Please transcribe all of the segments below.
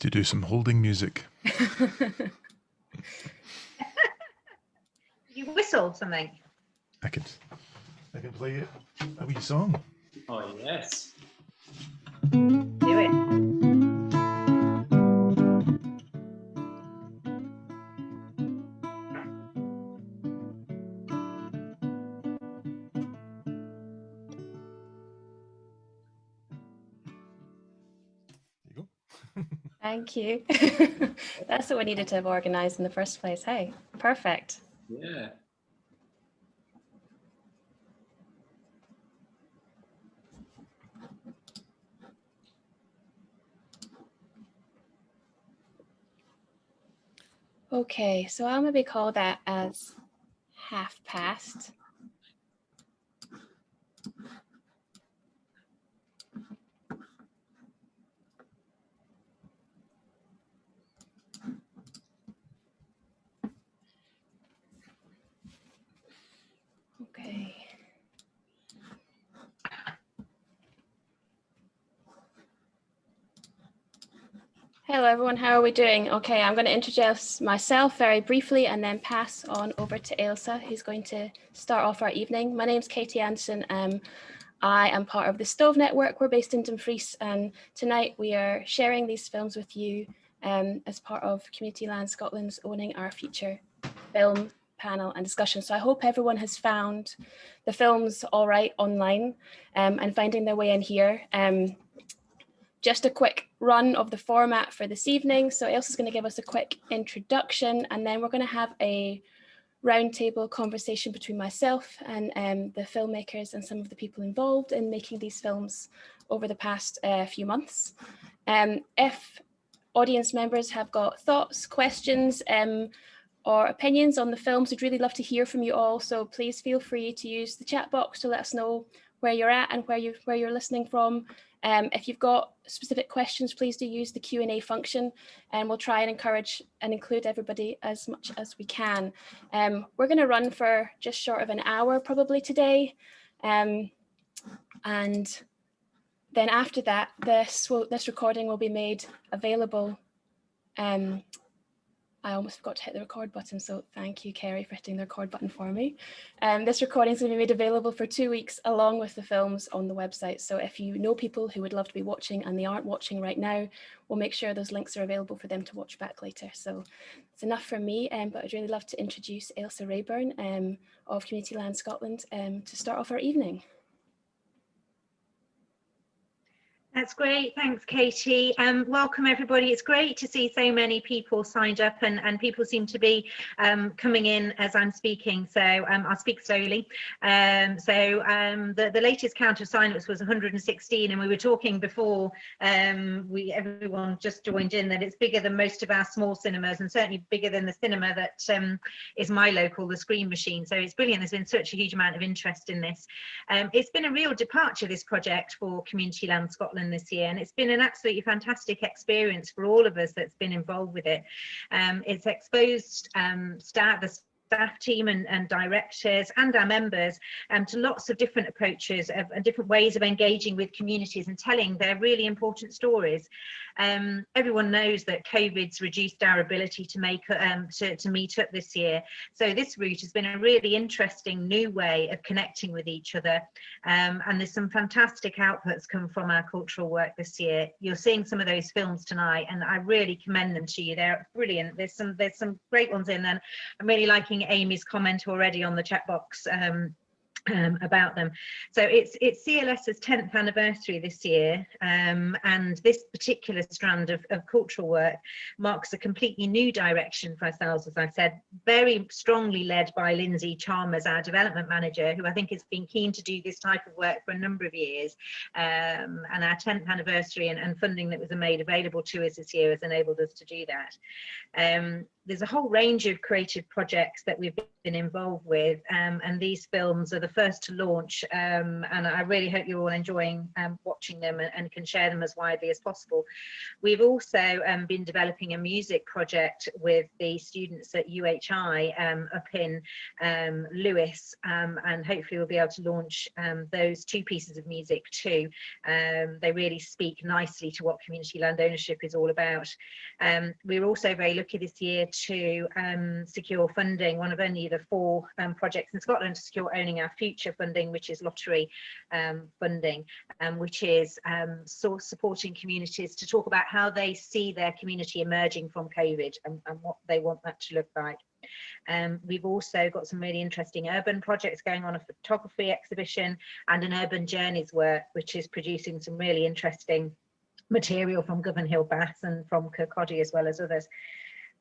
to do some holding music. You whistle something. I can play a wee song. Oh yes. Do it. Thank you. That's what we needed to have organised in the first place. Hey, perfect. Yeah. Okay, so I'll maybe call that as 1/2 past. Okay. Hello everyone, how are we doing? Okay, I'm going to introduce myself very briefly and then pass on over to Ailsa, who's going to start off our evening. My name's Katie Anderson. I am part of the Stove Network. We're based in Dumfries, and tonight we are sharing these films with you as part of Community Land Scotland's Owning Our Future film panel and discussion. So I hope everyone has found the films all right online and finding their way in here. Just a quick run of the format for this evening. So Ailsa's going to give us a quick introduction, and then we're going to have a roundtable conversation between myself and the filmmakers and some of the people involved in making these films over the past few months. If audience members have got thoughts, questions, or opinions on the films, we'd really love to hear from you all. So please feel free to use the chat box to let us know where you're at and where you're listening from. If you've got specific questions, please do use the Q&A function, and we'll try and encourage and include everybody as much as we can. We're going to run for just short of an hour probably today. And then after that, this recording will be made available. I almost forgot to hit the record button, so thank you, Kerry, for hitting the record button for me. This recording is going to be made available for 2 weeks along with the films on the website. So if you know people who would love to be watching and they aren't watching right now, we'll make sure those links are available for them to watch back later. So it's enough from me, but I'd really love to introduce Ailsa Rayburn of Community Land Scotland to start off our evening. That's great. Thanks, Katie. Welcome, everybody. It's great to see so many people signed up, and people seem to be coming in as I'm speaking. So I'll speak slowly. The latest count of sign-ups was 116, and we were talking before everyone just joined in that it's bigger than most of our small cinemas, and certainly bigger than the cinema that is my local, the Screen Machine. So it's brilliant. There's been such a huge amount of interest in this. It's been a real departure, this project, for Community Land Scotland this year, and it's been an absolutely fantastic experience for all of us that's been involved with it. It's exposed the staff team and directors and our members to lots of different approaches and different ways of engaging with communities and telling their really important stories. Everyone knows that COVID's reduced our ability to meet up this year, so this route has been a really interesting new way of connecting with each other, and there's some fantastic outputs come from our cultural work this year. You're seeing some of those films tonight, and I really commend them to you. They're brilliant. There's some great ones in there. I'm really liking Amy's comment already on the chat box about them. So it's CLS's 10th anniversary this year, and this particular strand of cultural work marks a completely new direction for ourselves, as I said, very strongly led by Linsay, Chalmers, our development manager, who I think has been keen to do this type of work for a number of years, and our 10th anniversary and funding that was made available to us this year has enabled us to do that. there's a whole range of creative projects that we've been involved with, and these films are the first to launch, and I really hope you're all enjoying watching them and can share them as widely as possible. We've also been developing a music project with the students at UHI up in Lewis, and hopefully we'll be able to launch those 2 pieces of music too. They really speak nicely to what community land ownership is all about. We were also very lucky this year to secure funding, one of only the 4 projects in Scotland to secure Owning Our Future funding, which is lottery funding, which is supporting communities to talk about how they see their community emerging from COVID and what they want that to look like. We've also got some really interesting urban projects going on, a photography exhibition and an urban journeys work, which is producing some really interesting material from Govan Hill Baths and from Kirkcaldy as well as others.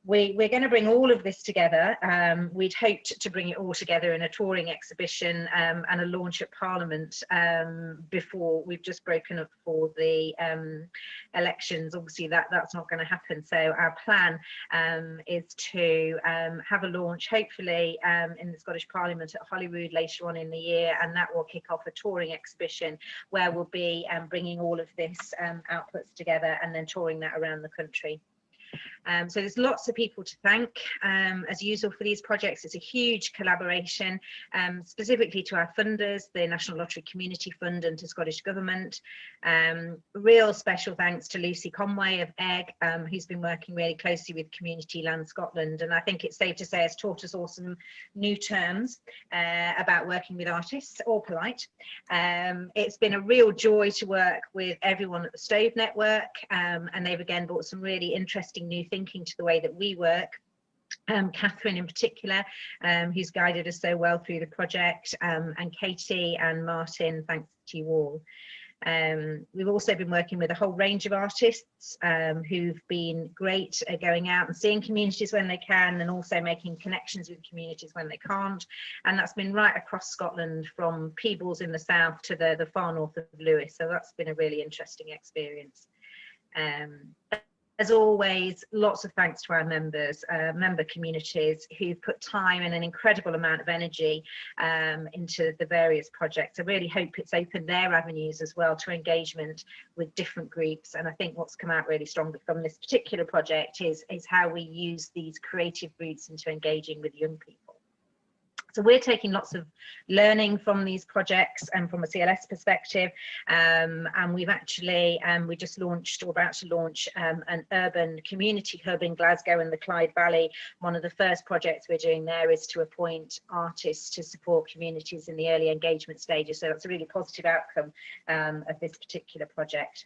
We're going to bring all of this together. We'd hoped to bring it all together in a touring exhibition and a launch at Parliament before. We've just broken up for the elections. Obviously that's not going to happen. So our plan is to have a launch hopefully in the Scottish Parliament at Holyrood later on in the year, and that will kick off a touring exhibition where we'll be bringing all of this outputs together and then touring that around the country. So there's lots of people to thank as usual for these projects. It's a huge collaboration, specifically to our funders, the National Lottery Community Fund, and to Scottish Government. Real special thanks to Lucy Conway of Egg, who's been working really closely with Community Land Scotland, and I think it's safe to say has taught us all some new terms about working with artists, all polite. It's been a real joy to work with everyone at the Stove Network, and they've again brought some really interesting new thinking to the way that we work. Catherine in particular, who's guided us so well through the project, and Katie and Martin, thanks to you all. We've also been working with a whole range of artists who've been great at going out and seeing communities when they can, and also making connections with communities when they can't. And that's been right across Scotland, from Peebles in the south to the far north of Lewis. So that's been a really interesting experience. As always, lots of thanks to our members, member communities who've put time and an incredible amount of energy into the various projects. I really hope it's opened their avenues as well to engagement with different groups. And I think what's come out really strongly from this particular project is how we use these creative routes into engaging with young people. So we're taking lots of learning from these projects and from a CLS perspective, and we've actually, we just launched, or about to launch, an urban community hub in Glasgow in the Clyde Valley. One of the first projects we're doing there is to appoint artists to support communities in the early engagement stages. So that's a really positive outcome of this particular project.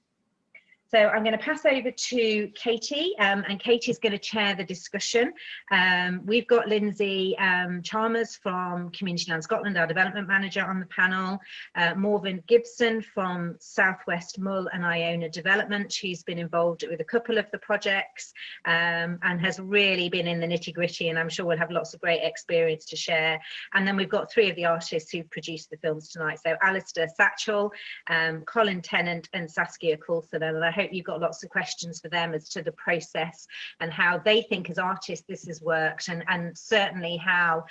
So I'm going to pass over to Katie, and Katie's going to chair the discussion. We've got Linsay Chalmers from Community Land Scotland, our development manager, on the panel. Morven Gibson from Southwest Mull and Iona Development, who's been involved with a couple of the projects and has really been in the nitty-gritty, and I'm sure we'll have lots of great experience to share. And then we've got 3 of the artists who've produced the films tonight. So Alasdair Satchel, Colin, Tennant and Saskia Coulson. And I hope you've got lots of questions for them as to the process and how they think as artists this has worked, and certainly how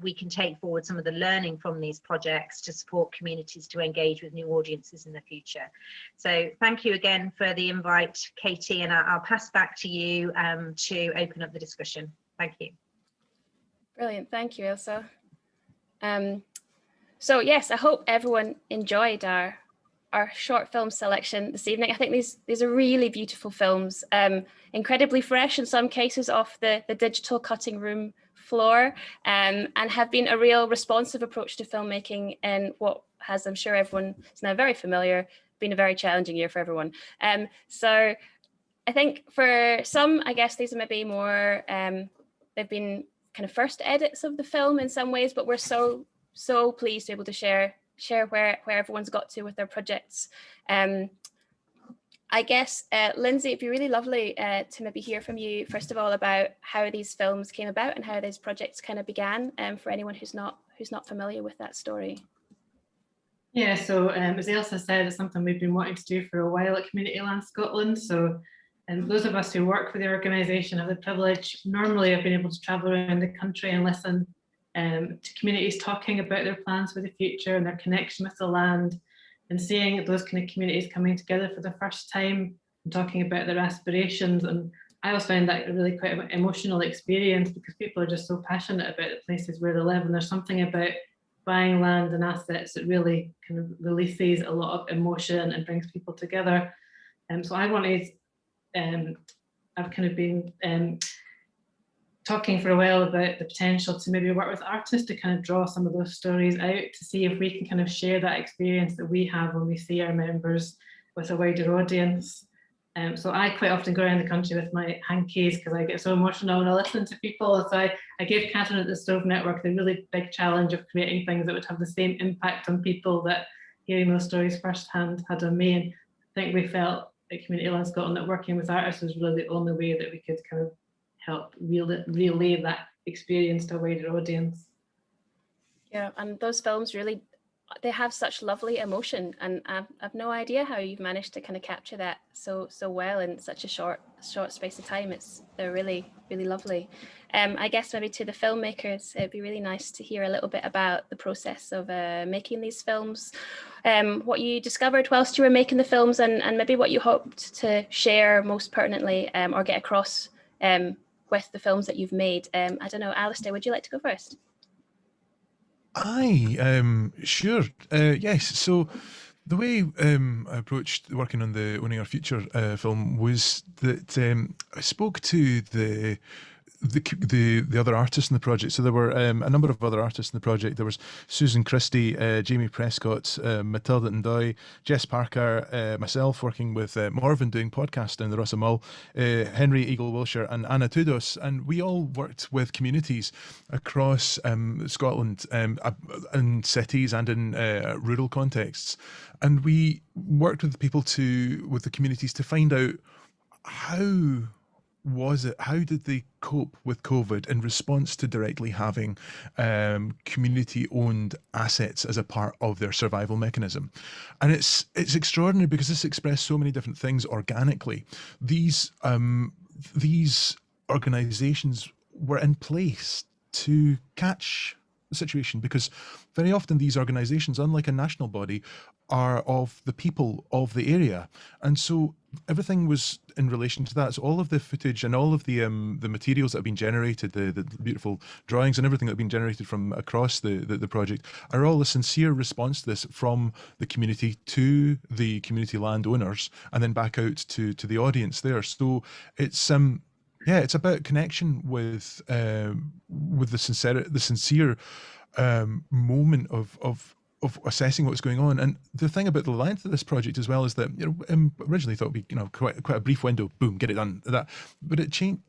we can take forward some of the learning from these projects to support communities to engage with new audiences in the future. So thank you again for the invite, Katie, and I'll pass back to you to open up the discussion. Thank you. Brilliant, thank you, Ailsa. So yes, I hope everyone enjoyed our short film selection this evening. I think these are really beautiful films, incredibly fresh in some cases off the digital cutting room floor, and have been a real responsive approach to filmmaking in what has, I'm sure everyone is now very familiar, been a very challenging year for everyone. So I think for some, I guess these are maybe more, they've been kind of first edits of the film in some ways, but we're so pleased to be able to share where everyone's got to with their projects. I guess, Linsay, it'd be really lovely to maybe hear from you, first of all, about how these films came about and how these projects kind of began, for anyone who's not familiar with that story. Yeah, so as Ailsa said, it's something we've been wanting to do for a while at Community Land Scotland. So And those of us who work for the organisation have the privilege normally of being able to travel around the country and listen to communities talking about their plans for the future and their connection with the land, and seeing those kind of communities coming together for the first time and talking about their aspirations. And I always find that a really quite an emotional experience, because people are just so passionate about the places where they live, and there's something about buying land and assets that really kind of releases a lot of emotion and brings people together. So I wanted, I've kind of been talking for a while about the potential to maybe work with artists to kind of draw some of those stories out, to see if we can kind of share that experience that we have when we see our members with a wider audience. So I quite often go around the country with my hankies because I get so emotional when I listen to people. So I gave Catherine at the Stove Network the really big challenge of creating things that would have the same impact on people that hearing those stories firsthand had on me. And I think we felt at Community Land Scotland that working with artists was really the only way that we could kind of help relay that experience to a wider audience. Yeah, and those films really, they have such lovely emotion, and I've no idea how you've managed to kind of capture that so well in such a short space of time. They're really, really lovely. I guess maybe to the filmmakers, it'd be really nice to hear a little bit about the process of making these films, what you discovered whilst you were making the films, and maybe what you hoped to share most pertinently or get across with the films that you've made. I don't know, Alasdair, would you like to go first? Aye, sure. Yes. So the way I approached working on the Owning Our Future film was that I spoke to the other artists in the project. So there were a number of other artists in the project. There was Susan Christie, Jamie Prescott, Matilda Ndoy, Jess Parker, myself working with Morven doing podcast in the Ross of Mull, Henry Eagle Wilshire and Anna Tudos. And we all worked with communities across Scotland in cities and in rural contexts. And we worked with people with the communities to find out how did they cope with COVID in response to directly having community-owned assets as a part of their survival mechanism? And it's extraordinary because this expressed so many different things organically. These organisations were in place to catch the situation, because very often these organisations, unlike a national body, are of the people of the area, and so everything was in relation to that. So all of the footage and all of the materials that have been generated, the beautiful drawings and everything that have been generated from across the project, are all a sincere response to this from the community to the community landowners and then back out to the audience there. So it's it's about connection with the sincere moment of assessing what's going on. And the thing about the length of this project as well is that, originally thought it'd be, quite a brief window, boom, get it done, that, but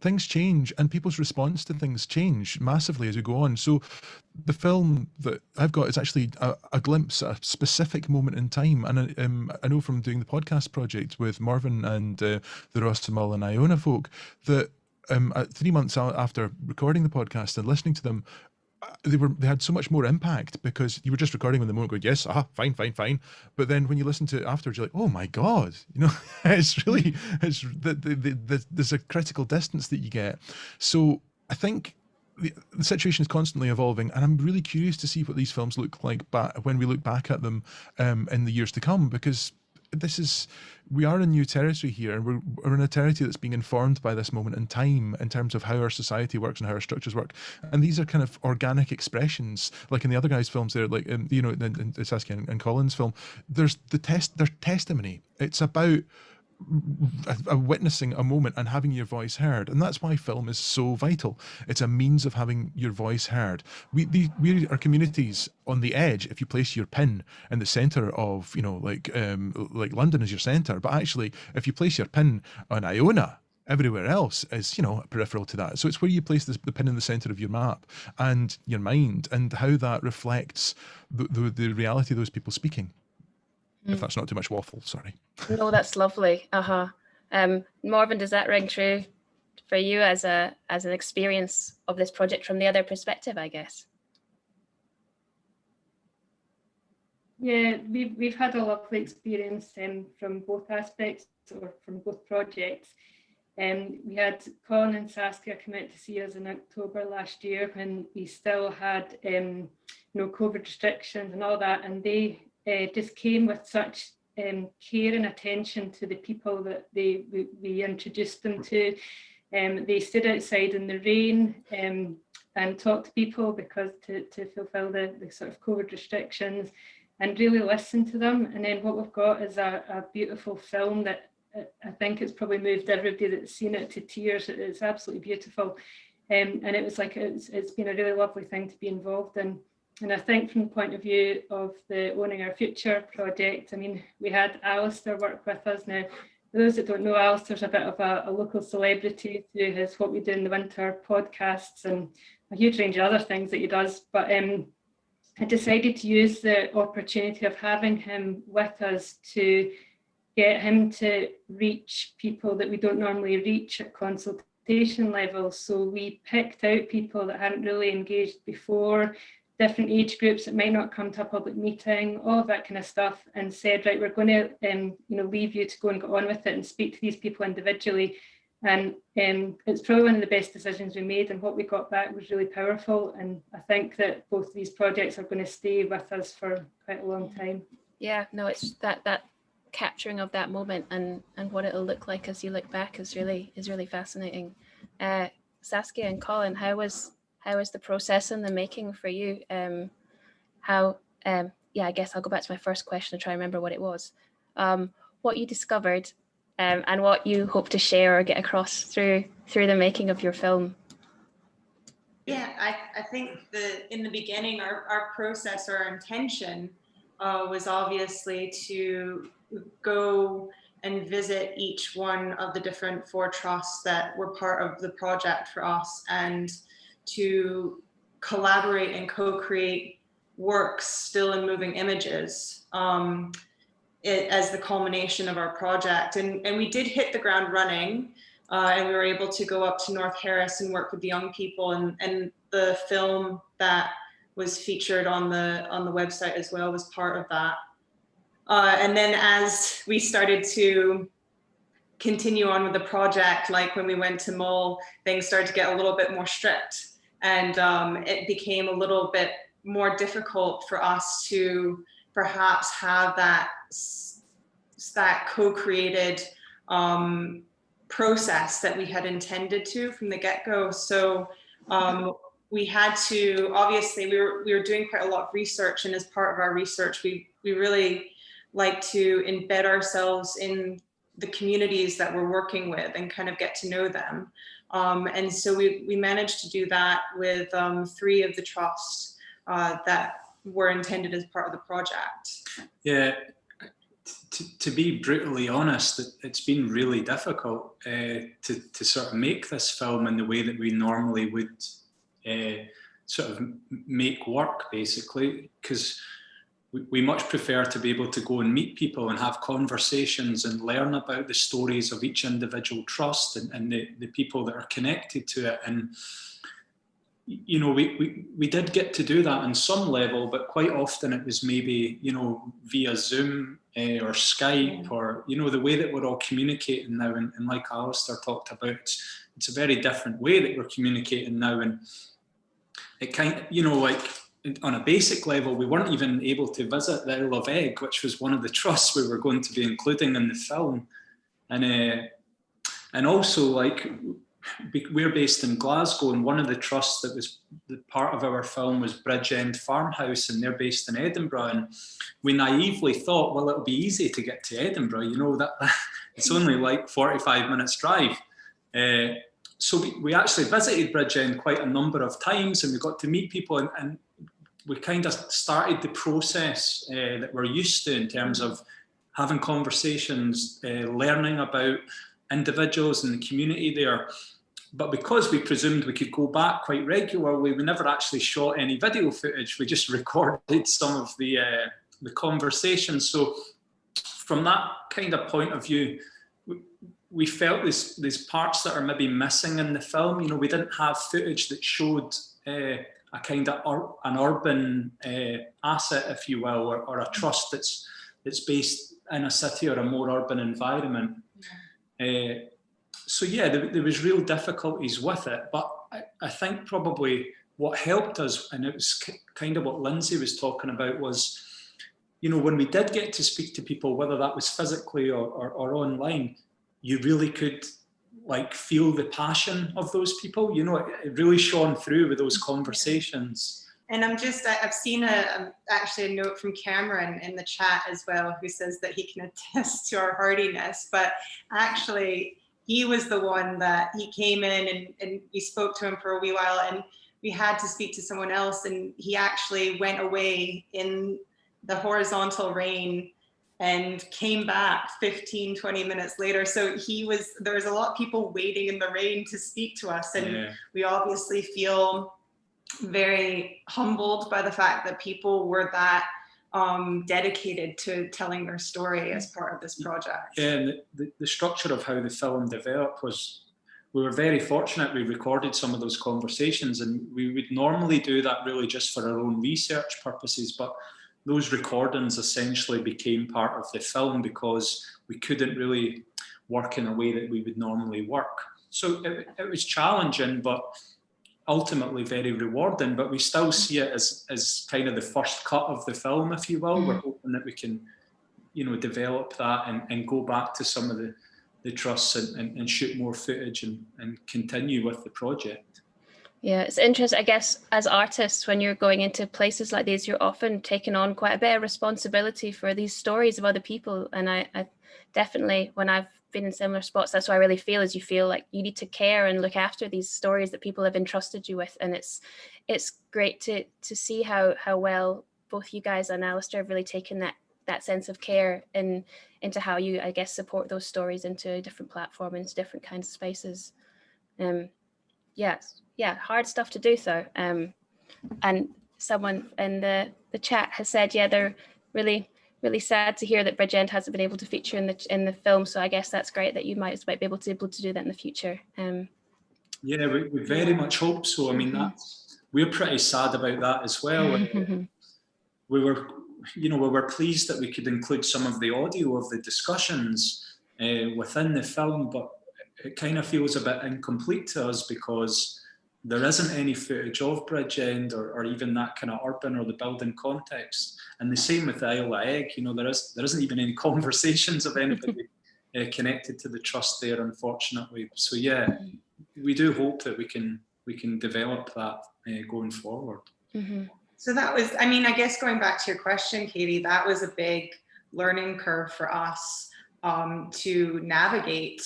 things change and people's response to things change massively as we go on. So the film that I've got is actually a glimpse at a specific moment in time. And I know from doing the podcast project with Morven and the Ross Mull and Iona folk that 3 months after recording the podcast and listening to them, they had so much more impact, because you were just recording in the moment going, yes, fine. But then when you listen to it afterwards, you're like, oh my God, it's really, there's a critical distance that you get. So I think the situation is constantly evolving, and I'm really curious to see what these films look like when we look back at them in the years to come, because we are in new territory here, and we're in a territory that's being informed by this moment in time in terms of how our society works and how our structures work. And these are kind of organic expressions, like in the other guys' films there, like in Saskia and Colin's film, there's their testimony. It's about witnessing a moment and having your voice heard, and that's why film is so vital. It's a means of having your voice heard. We are communities on the edge. If you place your pin in the center of like London is your center, but actually if you place your pin on Iona, everywhere else is peripheral to that. So it's where you place the pin in the center of your map and your mind, and how that reflects the reality of those people speaking. If that's not too much waffle, sorry. No, that's lovely. Morven, does that ring true for you as an experience of this project from the other perspective, I guess? Yeah, we've had a lovely experience from both aspects, or from both projects. We had Colin and Saskia come out to see us in October last year when we still had COVID restrictions and all that, and they just came with such care and attention to the people that we introduced them to. They stood outside in the rain and talked to people because to fulfill the sort of COVID restrictions, and really listen to them. And then what we've got is a beautiful film that I think it's probably moved everybody that's seen it to tears. It's absolutely beautiful. And it was like, it's been a really lovely thing to be involved in. And I think from the point of view of the Owning Our Future project, I mean, we had Alasdair work with us. Now, for those that don't know, Alasdair's a bit of a local celebrity through his What We Do in the Winter podcasts and a huge range of other things that he does. But I decided to use the opportunity of having him with us to get him to reach people that we don't normally reach at consultation level. So we picked out people that hadn't really engaged before, different age groups that might not come to a public meeting, all of that kind of stuff, and said, right, we're going to leave you to go and get on with it and speak to these people individually. And it's probably one of the best decisions we made, and what we got back was really powerful. And I think that both of these projects are going to stay with us for quite a long time. Yeah, no, it's that capturing of that moment and what it'll look like as you look back is really fascinating. Saskia and Colin, how was the process and the making for you? I guess I'll go back to my first question and try and remember what it was. What you discovered and what you hope to share or get across through the making of your film. Yeah, I think in the beginning, our process or our intention was obviously to go and visit each one of the different 4 trusts that were part of the project for us, and to collaborate and co-create works, still in moving images, as the culmination of our project. And we did hit the ground running, and we were able to go up to North Harris and work with the young people, and the film that was featured on the website as well was part of that. And then as we started to continue on with the project, like when we went to Mull, things started to get a little bit more strict, and it became a little bit more difficult for us to perhaps have that co-created process that we had intended to from the get-go. So we had to, obviously we were doing quite a lot of research, and as part of our research, we really like to embed ourselves in the communities that we're working with and kind of get to know them. And so we managed to do that with 3 of the trusts that were intended as part of the project. Yeah, to be brutally honest, it's been really difficult to sort of make this film in the way that we normally would sort of make work, basically, because we much prefer to be able to go and meet people and have conversations and learn about the stories of each individual trust and the people that are connected to it. And you know, we did get to do that on some level, but quite often it was maybe, you know, via Zoom or Skype, or, you know, the way that we're all communicating now. And like Alasdair talked about, it's a very different way that we're communicating now. And it kind of, you know, like on a basic level, we weren't even able to visit the Isle of Egg, which was one of the trusts we were going to be including in the film. And also, like, we're based in Glasgow, and one of the trusts that was the part of our film was Bridgend Farmhouse, and they're based in Edinburgh. And we naively thought, well, it'll be easy to get to Edinburgh, you know, that it's only like 45 minutes drive. So we actually visited Bridgend quite a number of times, and we got to meet people, and we kind of started the process that we're used to in terms of having conversations, learning about individuals in the community there. But because we presumed we could go back quite regularly, we never actually shot any video footage. We just recorded some of the conversations. So from that kind of point of view, we felt there's parts that are maybe missing in the film. You know, we didn't have footage that showed a kind of an urban asset, if you will, or a trust that's based in a city or a more urban environment. so yeah, there was real difficulties with it, but I think probably what helped us, and it was kind of what Linsay was talking about, was, you know, when we did get to speak to people, whether that was physically or online, you really could like feel the passion of those people. You know, it really shone through with those conversations. And I've seen actually a note from Cameron in the chat as well, who says that he can attest to our hardiness, but actually he was the one that he came in and we spoke to him for a wee while, and we had to speak to someone else, and he actually went away in the horizontal rain and came back 15, 20 minutes later. So there was a lot of people waiting in the rain to speak to us. And we obviously feel very humbled by the fact that people were that dedicated to telling their story as part of this project. Yeah, and the structure of how the film developed was, we were very fortunate. We recorded some of those conversations, and we would normally do that really just for our own research purposes, but those recordings essentially became part of the film because we couldn't really work in a way that we would normally work. So it was challenging, but ultimately very rewarding, but we still see it as kind of the first cut of the film, if you will. We're hoping that we can, you know, develop that and go back to some of the trusts and shoot more footage and continue with the project. Yeah, it's interesting. I guess as artists, when you're going into places like these, you're often taking on quite a bit of responsibility for these stories of other people. And I definitely, when I've been in similar spots, that's what I really feel, is you feel like you need to care and look after these stories that people have entrusted you with. And it's great to see how well both you guys and Alasdair have really taken that sense of care into how you, I guess, support those stories into a different platform, into different kinds of spaces. Yeah, hard stuff to do so. And someone in the chat has said, yeah, they're really, really sad to hear that Bridgend hasn't been able to feature in the film. So I guess that's great that you might be able to do that in the future. Yeah, we very much hope so. I mean, we're pretty sad about that as well. We were pleased that we could include some of the audio of the discussions within the film, but it kind of feels a bit incomplete to us because there isn't any footage of Bridgend or even that kind of urban or the building context. And the same with the Isle of Egg, you know, there isn't even any conversations of anybody connected to the trust there, unfortunately. So yeah, we do hope that we can develop that going forward. So that was, I mean, I guess going back to your question, Katie, that was a big learning curve for us to navigate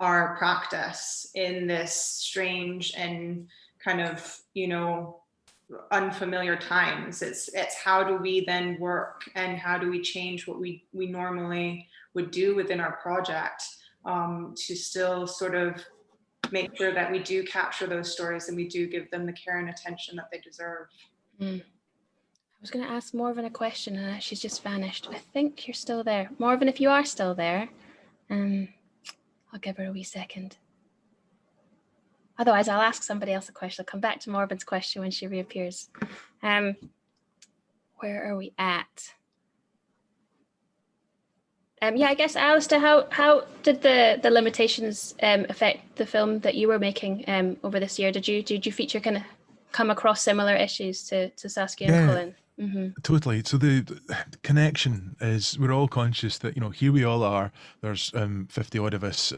our practice in this strange and kind of, you know, unfamiliar times. It's how do we then work and how do we change what we normally would do within our project to still sort of make sure that we do capture those stories and we do give them the care and attention that they deserve. I was going to ask Morven a question and she's just vanished. I think you're still there. Morven, if you are still there, I'll give her a wee second. Otherwise, I'll ask somebody else a question. I'll come back to Morven's question when she reappears. Where are we at? Yeah, I guess, Alasdair, how did the limitations affect the film that you were making over this year? Did you feature kind of come across similar issues to Saskia and Colin? Totally. So the connection is, we're all conscious that, you know, here we all are, there's 50 odd of us,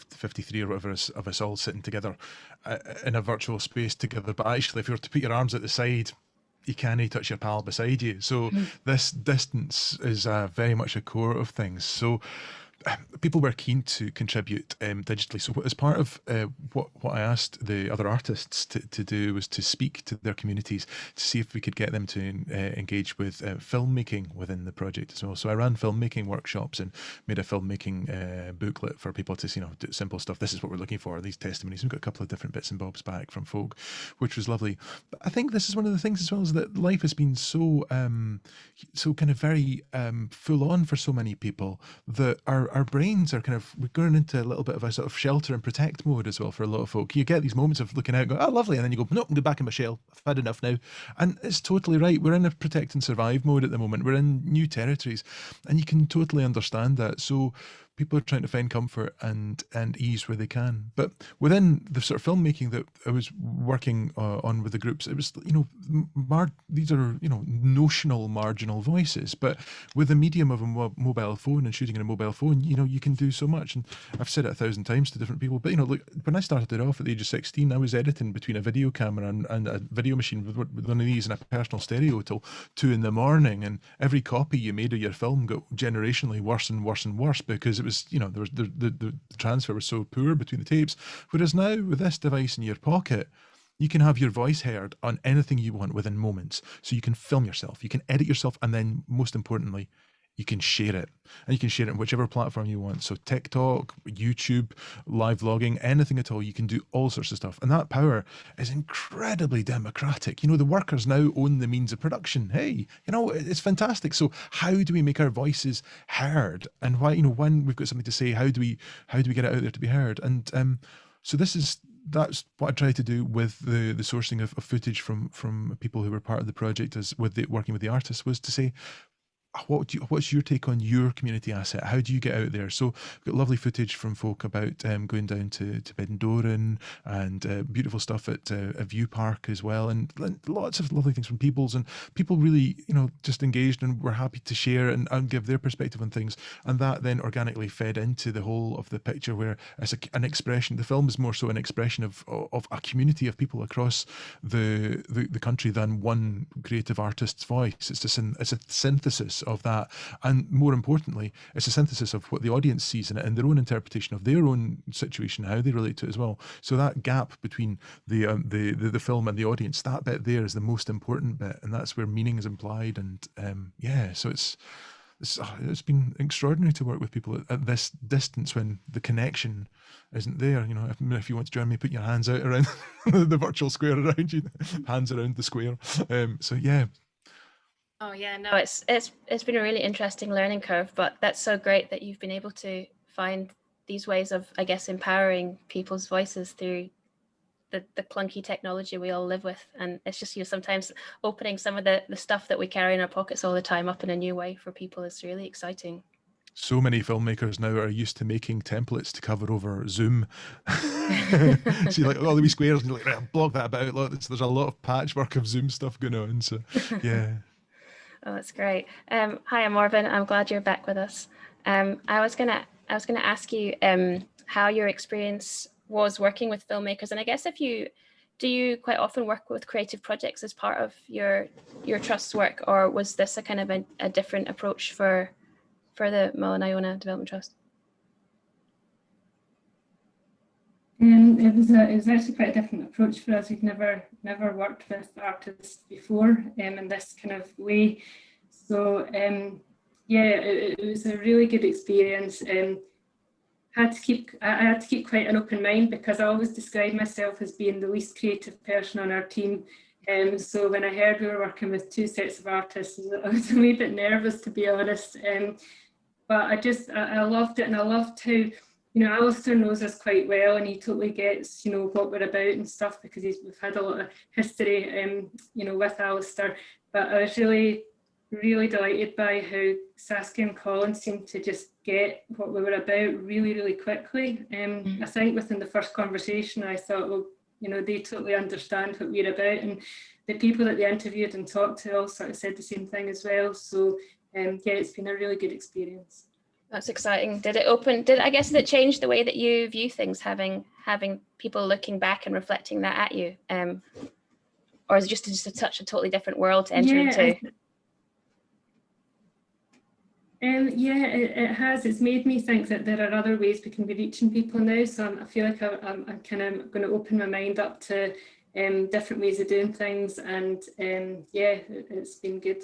53 or whatever of us all sitting together in a virtual space together. But actually, if you were to put your arms at the side, you can't touch your pal beside you. So this distance is very much a core of things. So people were keen to contribute digitally. So as part of what I asked the other artists to do was to speak to their communities to see if we could get them to engage with filmmaking within the project as well. So I ran filmmaking workshops and made a filmmaking booklet for people to, you know, do simple stuff. This is what we're looking for, these testimonies. We've got a couple of different bits and bobs back from folk, which was lovely. But I think this is one of the things as well, is that life has been so kind of very full on for so many people that our brains are kind of, we're going into a little bit of a sort of shelter and protect mode as well for a lot of folk. You get these moments of looking out, going, oh, lovely, and then you go, nope, I'm going back in my shell. I've had enough now. And it's totally right. We're in a protect and survive mode at the moment. We're in new territories, and you can totally understand that. So people are trying to find comfort and ease where they can. But within the sort of filmmaking that I was working on with the groups, it was, you know, these are, you know, notional marginal voices, but with the medium of a mobile phone and shooting in a mobile phone, you know, you can do so much. And I've said it 1,000 times to different people, but, you know, look, when I started off at the age of 16, I was editing between a video camera and a video machine with one of these and a personal stereo till 2 in the morning, and every copy you made of your film got generationally worse and worse and worse because it was, you know, there was the transfer was so poor between the tapes. Whereas now with this device in your pocket, you can have your voice heard on anything you want within moments. So you can film yourself, you can edit yourself, and then most importantly, you can share it. And you can share it on whichever platform you want. So TikTok, YouTube, live vlogging, anything at all. You can do all sorts of stuff. And that power is incredibly democratic. You know, the workers now own the means of production. Hey, you know, it's fantastic. So how do we make our voices heard? And why, you know, when we've got something to say, how do we get it out there to be heard? And so that's what I try to do with the sourcing of footage from people who were part of the project working with the artists, was to say, what's your take on your community asset? How do you get out there? So we've got lovely footage from folk about going down to Bendoran, and beautiful stuff at a view park as well, and lots of lovely things from peoples, and people really, you know, just engaged and were happy to share and give their perspective on things, and that then organically fed into the whole of the picture, where it's an expression. The film is more so an expression of a community of people across the country than one creative artist's voice. It's a synthesis of that, and more importantly, it's a synthesis of what the audience sees in it and their own interpretation of their own situation, how they relate to it as well. So that gap between the film and the audience, that bit there is the most important bit, and that's where meaning is implied. And yeah, so it's been extraordinary to work with people at this distance when the connection isn't there. You know, if you want to join me, put your hands out around the virtual square around you, hands around the square. So yeah. Oh yeah, no, it's been a really interesting learning curve, but that's so great that you've been able to find these ways of, I guess, empowering people's voices through the clunky technology we all live with. And it's just, you know, sometimes opening some of the stuff that we carry in our pockets all the time up in a new way for people is really exciting. So many filmmakers now are used to making templates to cover over Zoom. So you're like, all the wee squares, and you're like, right, block that about. Look, there's a lot of patchwork of Zoom stuff going on. So yeah. Oh, that's great. Hi, I'm Morven. I'm glad you're back with us. I was gonna ask you how your experience was working with filmmakers, and I guess do you quite often work with creative projects as part of your trust's work, or was this a kind of a different approach for the Mull and Iona Development Trust? It was actually quite a different approach for us. We've never worked with artists before in this kind of way. So yeah, it was a really good experience. I had to keep quite an open mind, because I always describe myself as being the least creative person on our team. So when I heard we were working with 2 sets of artists, I was a wee bit nervous, to be honest. But I loved it, and I loved how, you know, Alasdair knows us quite well, and he totally gets, you know, what we're about and stuff, because we've had a lot of history, you know, with Alasdair. But I was really, really delighted by how Saskia and Colin seemed to just get what we were about really, really quickly. I think within the first conversation, I thought, well, you know, they totally understand what we're about, and the people that they interviewed and talked to all sort of said the same thing as well. So yeah, it's been a really good experience. That's exciting. Did it change the way that you view things, having people looking back and reflecting that at you? Or is it just such a totally different world to enter into? Yeah, it has. It's made me think that there are other ways we can be reaching people now. So I feel like I'm kind of going to open my mind up to different ways of doing things. And yeah, it's been good.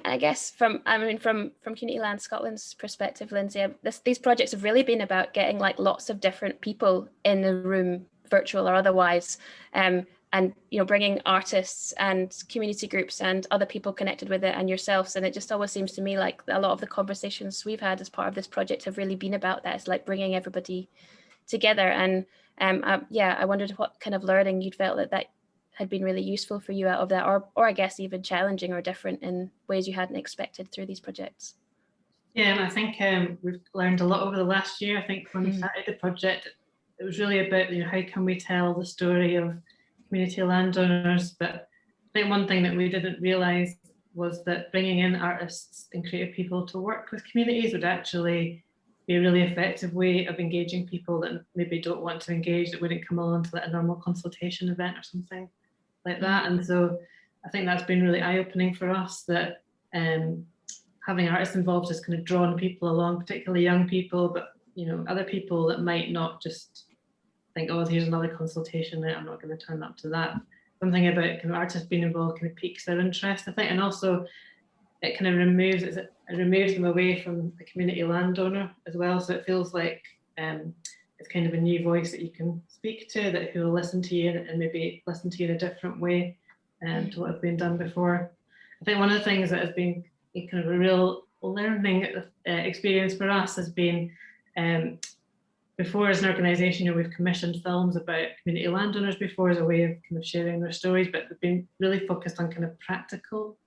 I guess from Community Land Scotland's perspective, Linsay, these projects have really been about getting like lots of different people in the room, virtual or otherwise, and you know, bringing artists and community groups and other people connected with it and yourselves. And it just always seems to me like a lot of the conversations we've had as part of this project have really been about that. It's like bringing everybody together. And yeah, I wondered what kind of learning you'd felt that had been really useful for you out of that, or I guess even challenging or different in ways you hadn't expected through these projects. Yeah, I think we've learned a lot over the last year. I think when we started the project, it was really about, you know, how can we tell the story of community landowners. But I think one thing that we didn't realise was that bringing in artists and creative people to work with communities would actually be a really effective way of engaging people that maybe don't want to engage, that wouldn't come along to like a normal consultation event or something like that. And so I think that's been really eye-opening for us, that having artists involved has kind of drawn people along, particularly young people, but you know, other people that might not just think, oh, here's another consultation, I'm not going to turn up to that. Something about kind of artists being involved kind of piques their interest, I think, and also it kind of removes them away from the community landowner as well. So it feels like it's kind of a new voice that you can speak to, that who will listen to you and maybe listen to you in a different way to what has been done before. I think one of the things that has been kind of a real learning experience for us has been before, as an organisation, you know, we've commissioned films about community landowners before as a way of kind of sharing their stories, but we've been really focused on kind of practical,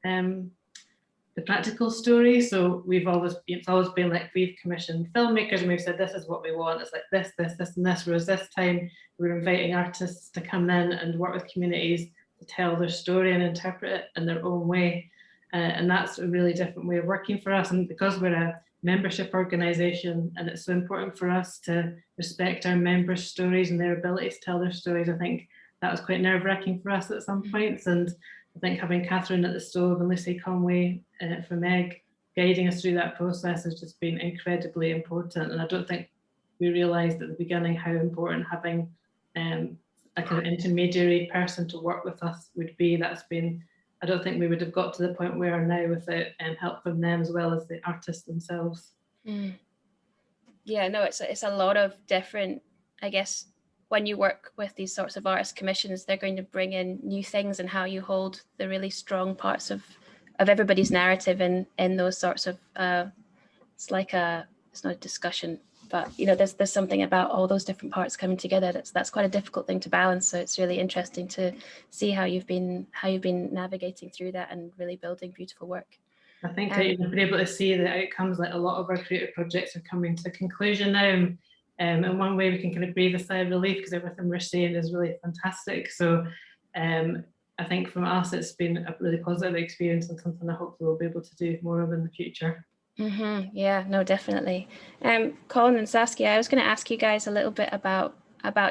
the practical story. So it's always been like, we've commissioned filmmakers and we've said, this is what we want. It's like this, and this. Whereas this time we're inviting artists to come in and work with communities to tell their story and interpret it in their own way. And that's a really different way of working for us. And because we're a membership organisation and it's so important for us to respect our members' stories and their ability to tell their stories, I think that was quite nerve-wracking for us at some points. And I think having Catherine at the stove and Linsay Conway from Egg guiding us through that process has just been incredibly important. And I don't think we realised at the beginning how important having a kind of intermediary person to work with us would be. That's been, I don't think we would have got to the point we are now without help from them as well as the artists themselves. Yeah, no, it's a lot of different, I guess, when you work with these sorts of artist commissions, they're going to bring in new things and how you hold the really strong parts of everybody's narrative in those sorts of, it's not a discussion, but you know, there's something about all those different parts coming together that's quite a difficult thing to balance. So it's really interesting to see how you've been navigating through that and really building beautiful work. I think you've been able to see the outcomes. Like a lot of our creative projects are coming to conclusion now. In one way we can kind of breathe a sigh of relief because everything we're seeing is really fantastic. So I think from us it's been a really positive experience and something I hope we'll be able to do more of in the future. Yeah, no, definitely. Colin and Saskia, I was going to ask you guys a little bit about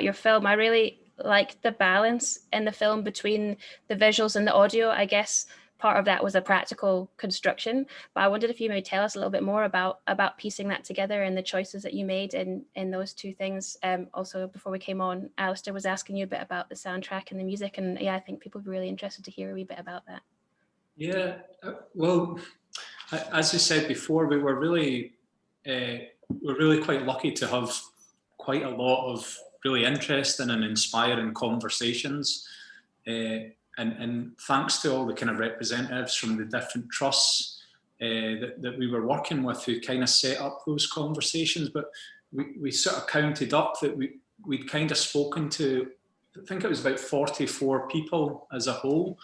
your film. I really like the balance in the film between the visuals and the audio. I guess part of that was a practical construction, but I wondered if you may tell us a little bit more about piecing that together and the choices that you made in those two things. Also, before we came on, Alasdair was asking you a bit about the soundtrack and the music, and yeah, I think people would be really interested to hear a wee bit about that. Yeah, well, as I said before, we were really quite lucky to have quite a lot of really interesting and inspiring conversations. And thanks to all the kind of representatives from the different trusts that we were working with who kind of set up those conversations. But we sort of counted up that we'd kind of spoken to, I think it was about 44 people as a whole.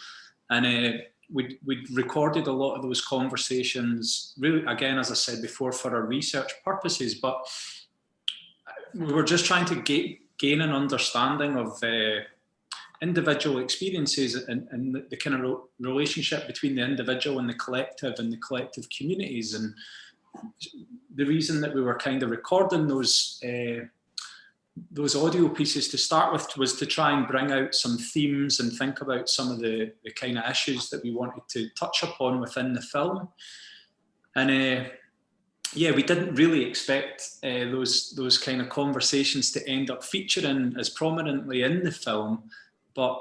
And we'd recorded a lot of those conversations, really, again, as I said before, for our research purposes. But we were just trying to gain an understanding of individual experiences and the kind of relationship between the individual and the collective communities. And the reason that we were kind of recording those audio pieces to start with was to try and bring out some themes and think about some of the kind of issues that we wanted to touch upon within the film. And yeah, we didn't really expect those kind of conversations to end up featuring as prominently in the film. But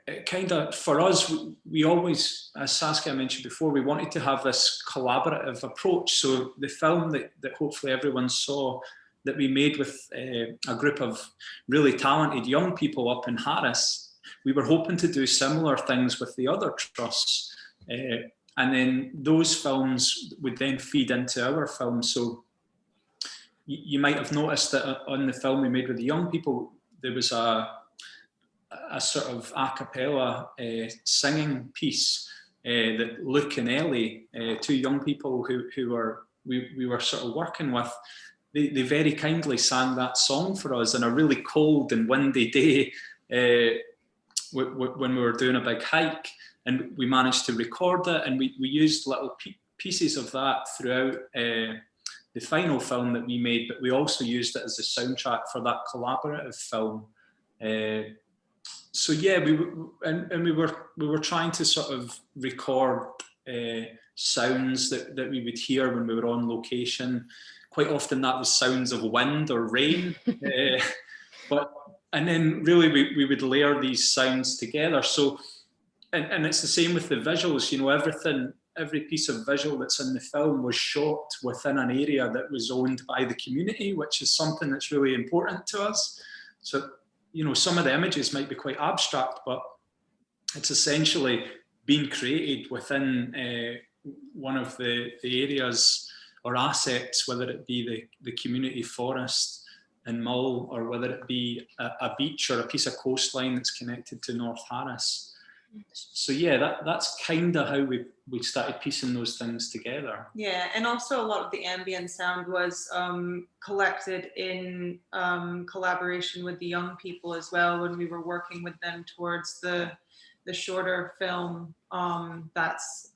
it kind of, for us, we always, as Saskia mentioned before, we wanted to have this collaborative approach. So the film that hopefully everyone saw that we made with a group of really talented young people up in Harris, we were hoping to do similar things with the other trusts. And then those films would then feed into our film. So you might have noticed that on the film we made with the young people, there was a sort of a cappella singing piece that Luke and Ellie, two young people who we were sort of working with, they very kindly sang that song for us on a really cold and windy day when we were doing a big hike, and we managed to record it, and we used little pieces of that throughout the final film that we made, but we also used it as a soundtrack for that collaborative film. So yeah, we were trying to sort of record sounds that we would hear when we were on location. Quite often that was sounds of wind or rain, and then really we would layer these sounds together. So, and it's the same with the visuals. You know, every piece of visual that's in the film was shot within an area that was owned by the community, which is something that's really important to us. So, you know, some of the images might be quite abstract, but it's essentially being created within one of the areas or assets, whether it be the community forest in Mull, or whether it be a beach or a piece of coastline that's connected to North Harris. So yeah, that's kind of how we started piecing those things together. Yeah, and also a lot of the ambient sound was collected in collaboration with the young people as well, when we were working with them towards the shorter film that's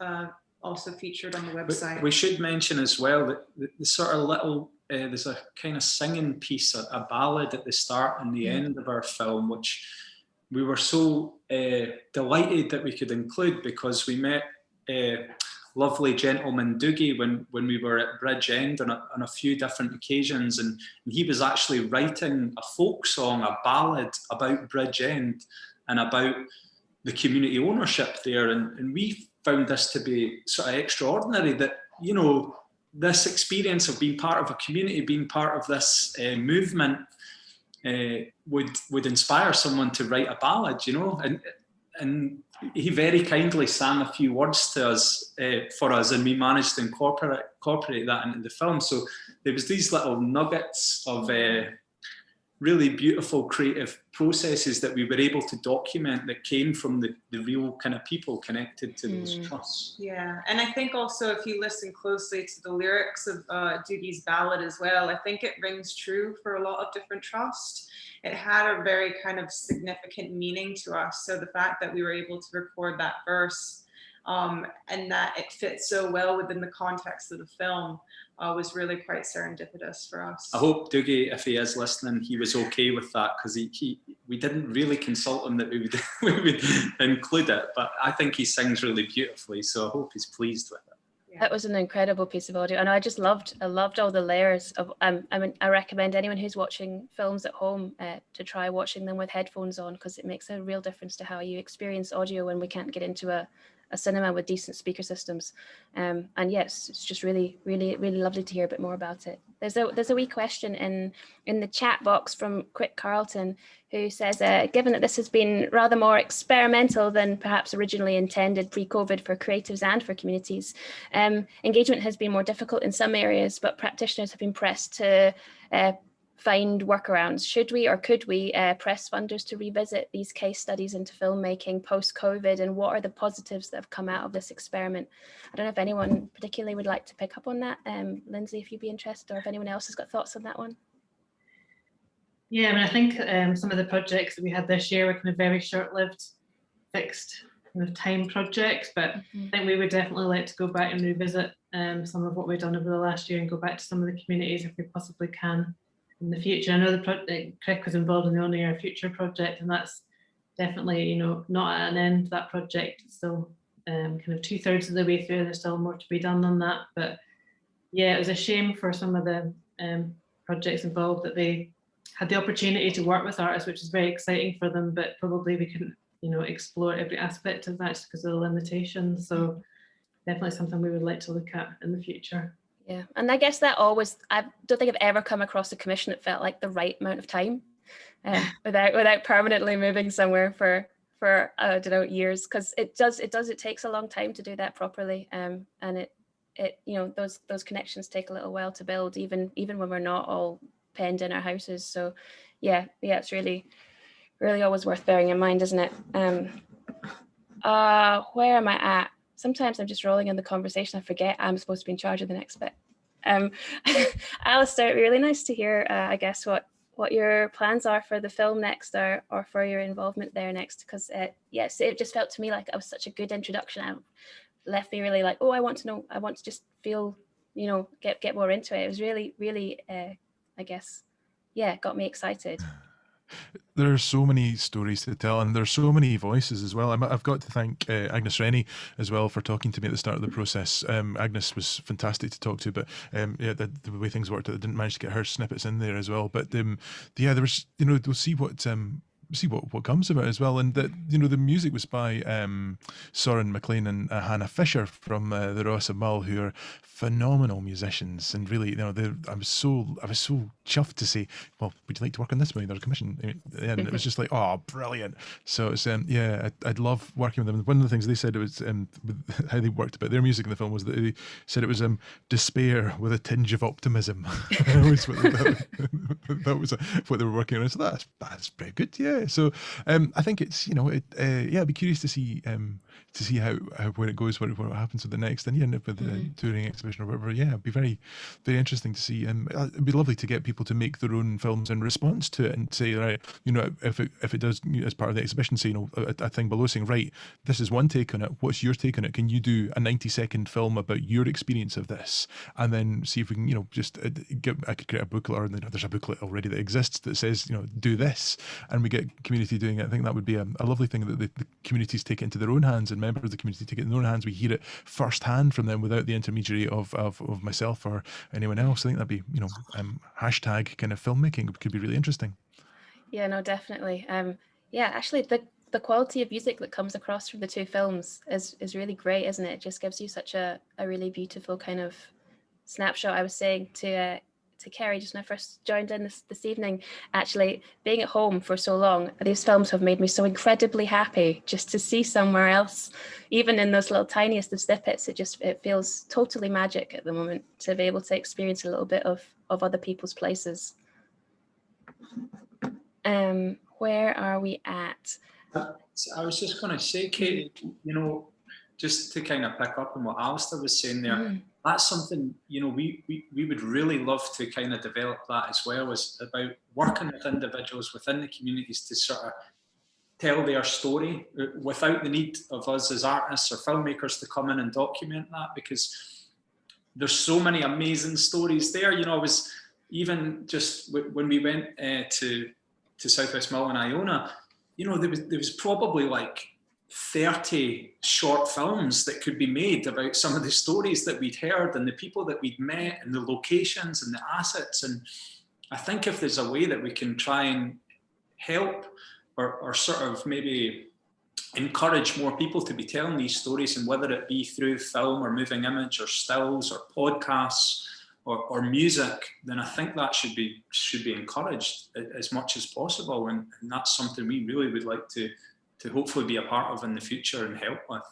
also featured on the website. But we should mention as well that the sort of little, there's a kind of singing piece, a ballad at the start and the end of our film, which we were so delighted that we could include, because we met lovely gentleman Doogie when we were at Bridgend on a few different occasions, and he was actually writing a folk song, a ballad about Bridgend and about the community ownership there, and we found this to be sort of extraordinary, that, you know, this experience of being part of a community, being part of this movement would inspire someone to write a ballad, you know, and he very kindly sang a few words to us for us, and we managed to incorporate that into the film. So there was these little nuggets of really beautiful creative processes that we were able to document that came from the real kind of people connected to those trusts. Yeah, and I think also if you listen closely to the lyrics of Doogie's ballad as well, I think it rings true for a lot of different trusts. It had a very kind of significant meaning to us. So the fact that we were able to record that verse and that it fits so well within the context of the film was really quite serendipitous for us. I hope Doogie, if he is listening, he was okay with that, because we didn't really consult him that we would include it, but I think he sings really beautifully, so I hope he's pleased with it. Yeah. That was an incredible piece of audio, and I loved all the layers of. I mean, I recommend anyone who's watching films at home to try watching them with headphones on, because it makes a real difference to how you experience audio when we can't get into a cinema with decent speaker systems. And yes, it's just really, really, really lovely to hear a bit more about it. There's a wee question in the chat box from Quick Carlton, who says, given that this has been rather more experimental than perhaps originally intended pre-COVID for creatives and for communities, engagement has been more difficult in some areas, but practitioners have been pressed to find workarounds. Should we or could we press funders to revisit these case studies into filmmaking post-COVID, and what are the positives that have come out of this experiment? I don't know if anyone particularly would like to pick up on that. Linsay, if you'd be interested, or if anyone else has got thoughts on that one. Yeah, I mean, I think some of the projects that we had this year were kind of very short-lived, fixed kind of time projects, but I think we would definitely like to go back and revisit some of what we've done over the last year and go back to some of the communities if we possibly can in the future. I know the project, Crick was involved in the On Air Future project, and that's definitely, you know, not at an end, that project. It's still kind of 2/3 of the way through. There's still more to be done on that. But yeah, it was a shame for some of the projects involved that they had the opportunity to work with artists, which is very exciting for them, but probably we couldn't, you know, explore every aspect of that just because of the limitations. So definitely something we would like to look at in the future. Yeah, and I guess that always, I don't think I've ever come across a commission that felt like the right amount of time without permanently moving somewhere for I don't know, years, because it takes a long time to do that properly, and it you know, those connections take a little while to build, even when we're not all penned in our houses. So yeah, it's really always worth bearing in mind, isn't it? Where am I at? sometimes I'm just rolling in the conversation. I forget I'm supposed to be in charge of the next bit. Alasdair, it'd be really nice to hear, I guess, what your plans are for the film next, or for your involvement there next, because yes, it just felt to me like it was such a good introduction. It left me really like, oh, I want to know, I want to just feel, you know, get more into it. It was really, really, I guess, yeah, got me excited. There are so many stories to tell, and there's so many voices as well. I've got to thank Agnes Rennie as well for talking to me at the start of the process. Agnes was fantastic to talk to, but yeah, the way things worked, I didn't manage to get her snippets in there as well. But yeah, there was, you know, we'll see what comes of it as well. And that, you know, the music was by Soren McLean and Hannah Fisher from the Ross of Mull, who are phenomenal musicians, and really, you know, I was so chuffed to say, well, would you like to work on this movie? There's a commission, and it was just like, oh, brilliant. So it's yeah, I'd love working with them. One of the things they said, it was how they worked about their music in the film, was that they said it was despair with a tinge of optimism. That was what they were working on. So that's pretty good, yeah. So I think it's, you know, yeah, I'd be curious to see how where it goes, what happens with the next, and yeah, with the touring exhibition or whatever. Yeah, it'd be very, very interesting to see. It'd be lovely to get people to make their own films in response to it, and say, right, you know, if it does, as part of the exhibition, say, you know, a thing below saying, right, this is one take on it. What's your take on it? Can you do a 90-second film about your experience of this, and then see if we can, you know, just I could create a booklet, or, you know, there's a booklet already that exists that says, you know, do this, and we get community doing it. I think that would be a lovely thing, that the communities take it into their own hands, and members of the community take it in their own hands. We hear it firsthand from them without the intermediary of myself or anyone else. I think that'd be, you know, hashtag kind of filmmaking could be really interesting. Yeah, no, definitely. Yeah, actually, the quality of music that comes across from the two films is really great, isn't it? It just gives you such a really beautiful kind of snapshot. I was saying to Kerry just when I first joined in this evening, actually, being at home for so long, these films have made me so incredibly happy just to see somewhere else, even in those little tiniest of snippets. It feels totally magic at the moment to be able to experience a little bit of other people's places. Where are we at? I was just going to say, Katie, you know, just to kind of pick up on what Alasdair was saying there, that's something, you know, we would really love to kind of develop that as well, is about working with individuals within the communities to sort of tell their story without the need of us as artists or filmmakers to come in and document that, because there's so many amazing stories there. You know, I was even just when we went to Southwest Mull and Iona, you know, there was probably like 30 short films that could be made about some of the stories that we'd heard and the people that we'd met and the locations and the assets. And I think if there's a way that we can try and help or sort of maybe encourage more people to be telling these stories, and whether it be through film or moving image or stills or podcasts or music, then I think that should be encouraged as much as possible. And that's something we really would like to hopefully be a part of in the future and help with.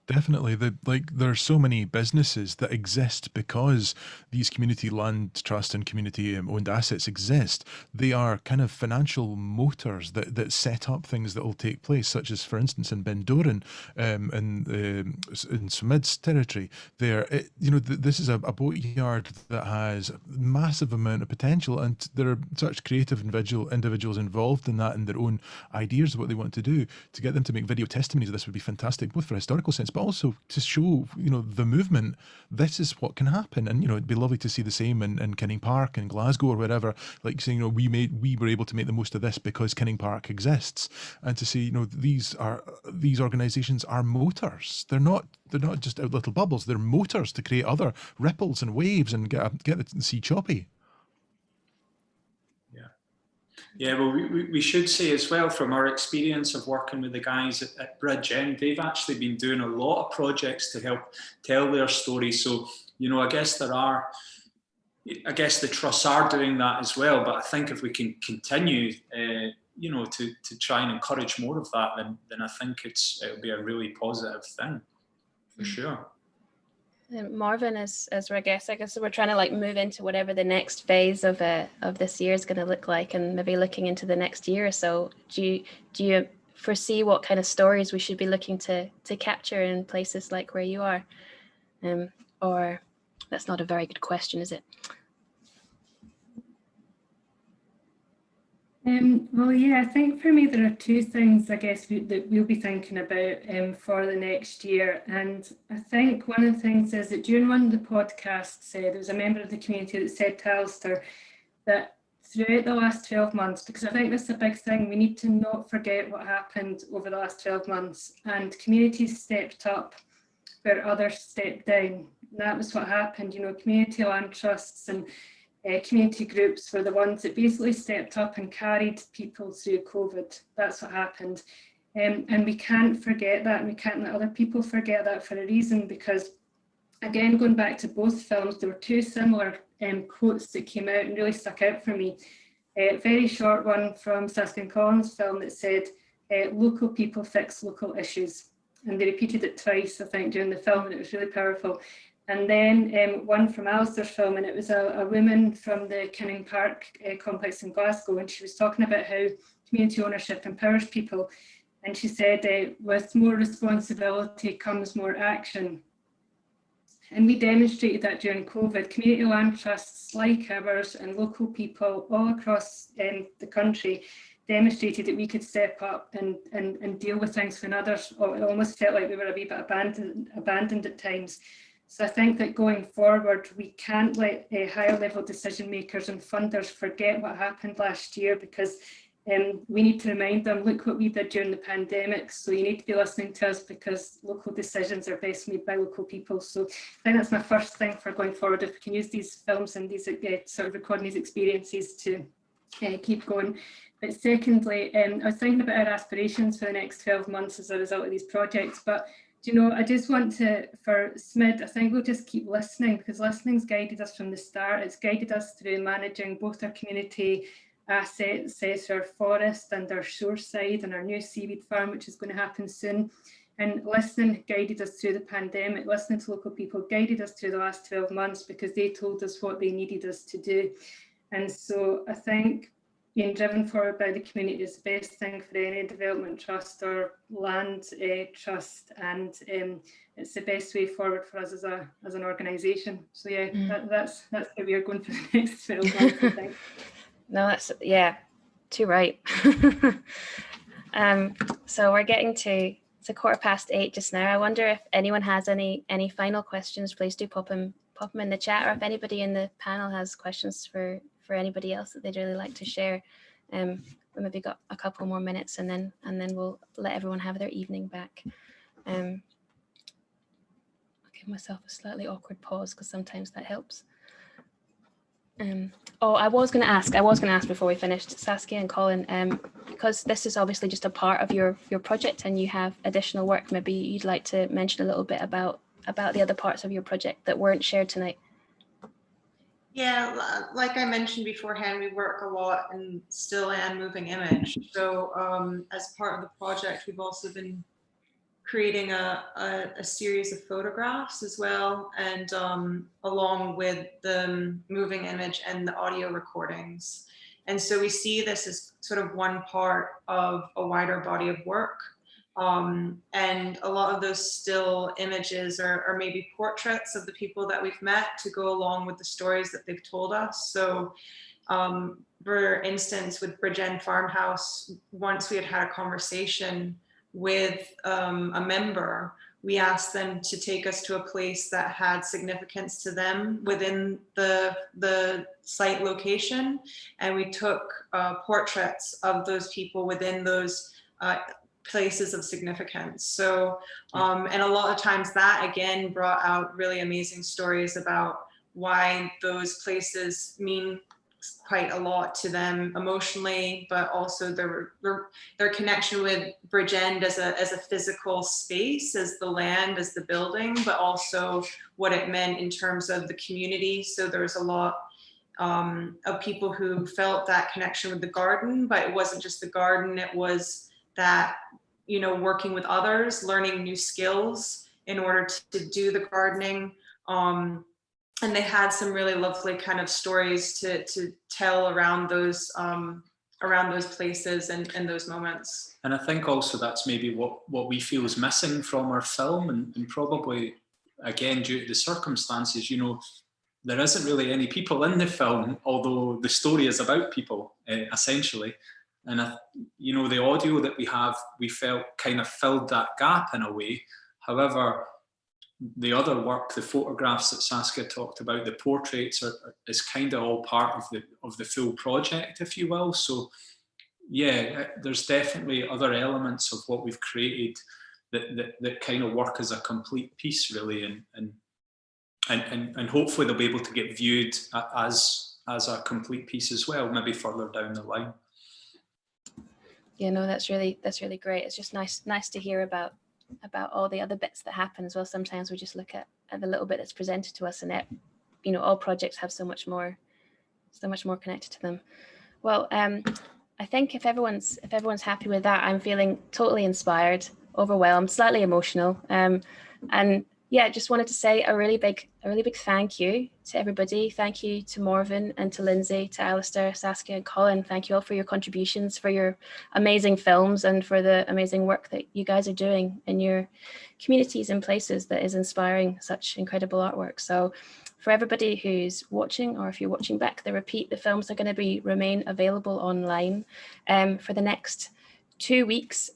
Definitely. There's so many businesses that exist because these community land trust and community owned assets exist. They are kind of financial motors that set up things that will take place, such as, for instance, in Bendoran, in Smid's territory. This is a boatyard that has a massive amount of potential, and there are such creative individuals involved in that, and their own ideas of what they want to do. To get them to make video testimonies of this would be fantastic, both for a historical sense, but also to show, you know, the movement, this is what can happen. And, you know, it'd be lovely to see the same in Kinning Park and Glasgow or wherever, like saying, you know, we were able to make the most of this because Kinning Park exists. And to see, you know, these organisations are motors. They're not just out little bubbles, they're motors to create other ripples and waves and get the sea choppy. Yeah, well, we should say as well, from our experience of working with the guys at Bridge End, they've actually been doing a lot of projects to help tell their story. So, you know, I guess the trusts are doing that as well. But I think if we can continue, you know, to try and encourage more of that, then I think it'll be a really positive thing, for sure. Morven, as I guess we're trying to like move into whatever the next phase of this year is going to look like, and maybe looking into the next year or so. Do you foresee what kind of stories we should be looking to capture in places like where you are? Or that's not a very good question, is it? Well, yeah, I think for me there are two things, I guess, that we'll be thinking about for the next year. And I think one of the things is that during one of the podcasts, there was a member of the community that said to Alasdair that throughout the last 12 months, because I think that's a big thing, we need to not forget what happened over the last 12 months. And communities stepped up where others stepped down. And that was what happened, you know, community land trusts and community groups were the ones that basically stepped up and carried people through COVID. That's what happened. And we can't forget that, and we can't let other people forget that for a reason, because again, going back to both films, there were two similar quotes that came out and really stuck out for me. A very short one from Saskia and Colin's film that said, local people fix local issues. And they repeated it twice, I think, during the film, and it was really powerful. And then one from Alasdair's film, and it was a woman from the Kinning Park complex in Glasgow, and she was talking about how community ownership empowers people. And she said, with more responsibility comes more action. And we demonstrated that during COVID. Community land trusts like ours and local people all across the country demonstrated that we could step up and deal with things when others, it almost felt like we were a wee bit abandoned at times. So I think that going forward, we can't let higher level decision makers and funders forget what happened last year, because we need to remind them, look what we did during the pandemic. So you need to be listening to us, because local decisions are best made by local people. So I think that's my first thing for going forward. If we can use these films and these sort of recording these experiences to keep going. But secondly, I was thinking about our aspirations for the next 12 months as a result of these projects. But you know, I just want to, for SMID, I think we'll just keep listening, because listening's guided us from the start. It's guided us through managing both our community assets, our forest and our shoreside and our new seaweed farm, which is going to happen soon. And listening guided us through the pandemic. Listening to local people guided us through the last 12 months, because they told us what they needed us to do. And so I think being driven forward by the community is the best thing for any development trust or land trust, and it's the best way forward for us as an organisation. So yeah, that's how we are going for the next 12 months, I think. No, that's, yeah, too right. So we're getting to 8:15 just now. I wonder if anyone has any final questions. Please do pop them in the chat, or if anybody in the panel has questions for anybody else that they'd really like to share. We maybe got a couple more minutes, and then we'll let everyone have their evening back. I'll give myself a slightly awkward pause, because sometimes that helps. I was going to ask before we finished, Saskia and Colin, because this is obviously just a part of your project and you have additional work, maybe you'd like to mention a little bit about the other parts of your project that weren't shared tonight. Yeah, like I mentioned beforehand, we work a lot in still and moving image. So as part of the project, we've also been creating a series of photographs as well, and along with the moving image and the audio recordings. And so we see this as sort of one part of a wider body of work. And a lot of those still images are maybe portraits of the people that we've met to go along with the stories that they've told us. So for instance, with Bridge End Farmhouse, once we had a conversation with a member, we asked them to take us to a place that had significance to them within the site location. And we took portraits of those people within those places of significance. So, and a lot of times that again brought out really amazing stories about why those places mean quite a lot to them emotionally, but also their connection with Bridge End as a physical space, as the land, as the building, but also what it meant in terms of the community. So there was a lot of people who felt that connection with the garden, but it wasn't just the garden, it was that, you know, working with others, learning new skills in order to do the gardening. And they had some really lovely kind of stories to tell around those around those places and those moments. And I think also that's maybe what we feel is missing from our film, and probably, again, due to the circumstances, you know, there isn't really any people in the film, although the story is about people, essentially. And, you know, the audio that we have, we felt kind of filled that gap in a way. However, the other work, the photographs that Saskia talked about, the portraits, is kind of all part of the full project, if you will. So, yeah, there's definitely other elements of what we've created that kind of work as a complete piece, really, and hopefully they'll be able to get viewed as a complete piece as well, maybe further down the line. Yeah, no, that's really great. It's just nice to hear about all the other bits that happen as well. Sometimes we just look at the little bit that's presented to us, and it, you know, all projects have so much more connected to them. Well, I think if everyone's happy with that, I'm feeling totally inspired, overwhelmed, slightly emotional, and yeah, just wanted to say a really big thank you to everybody. Thank you to Morven and to Linsay, to Alasdair, Saskia and Colin. Thank you all for your contributions, for your amazing films, and for the amazing work that you guys are doing in your communities and places that is inspiring such incredible artwork. So for everybody who's watching, or if you're watching back the repeat, the films are going to remain available online for the next 2 weeks,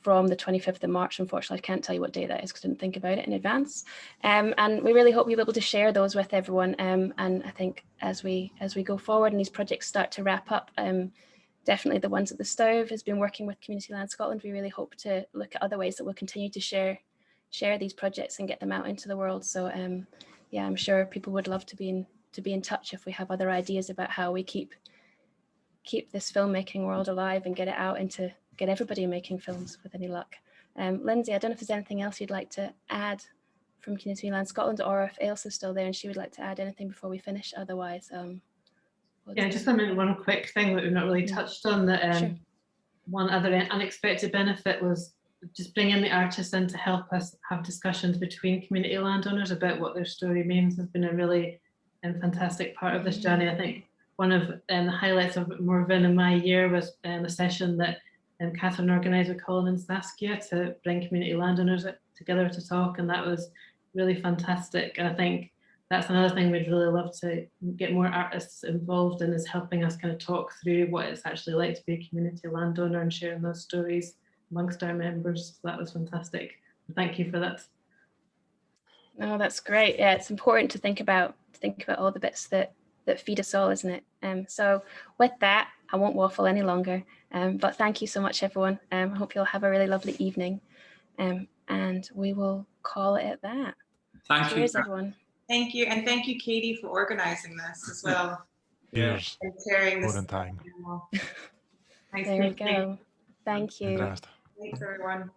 from the 25th of March. Unfortunately, I can't tell you what day that is because I didn't think about it in advance. And we really hope you'll be able to share those with everyone. And I think as we go forward and these projects start to wrap up, definitely the ones at the Stove has been working with Community Land Scotland. We really hope to look at other ways that we'll continue to share these projects and get them out into the world. So yeah, I'm sure people would love to be in touch if we have other ideas about how we keep this filmmaking world alive and get it out into get everybody making films with any luck. Linsay, I don't know if there's anything else you'd like to add from Community Land Scotland, or if Ailsa's still there and she would like to add anything before we finish. Otherwise, yeah, just one quick thing that we've not really touched on, that sure. One other unexpected benefit was just bringing the artists in to help us have discussions between community landowners about what their story means has been a really fantastic part of this journey. I think one of the highlights of Morven in my year was a session that Catherine organised with Colin and Saskia to bring community landowners together to talk, and that was really fantastic. And I think that's another thing we'd really love to get more artists involved in, is helping us kind of talk through what it's actually like to be a community landowner and sharing those stories amongst our members. So that was fantastic. Thank you for that. No, that's great. Yeah, it's important to think about all the bits that feed us all, isn't it? So with that, I won't waffle any longer. But thank you so much, everyone. I hope you'll have a really lovely evening. And we will call it at that. Cheers, everyone. Thank you. And thank you, Katie, for organising this as well. Cheers. And sharing this. Time. Thanks, there we go. Thank you. Thanks, everyone.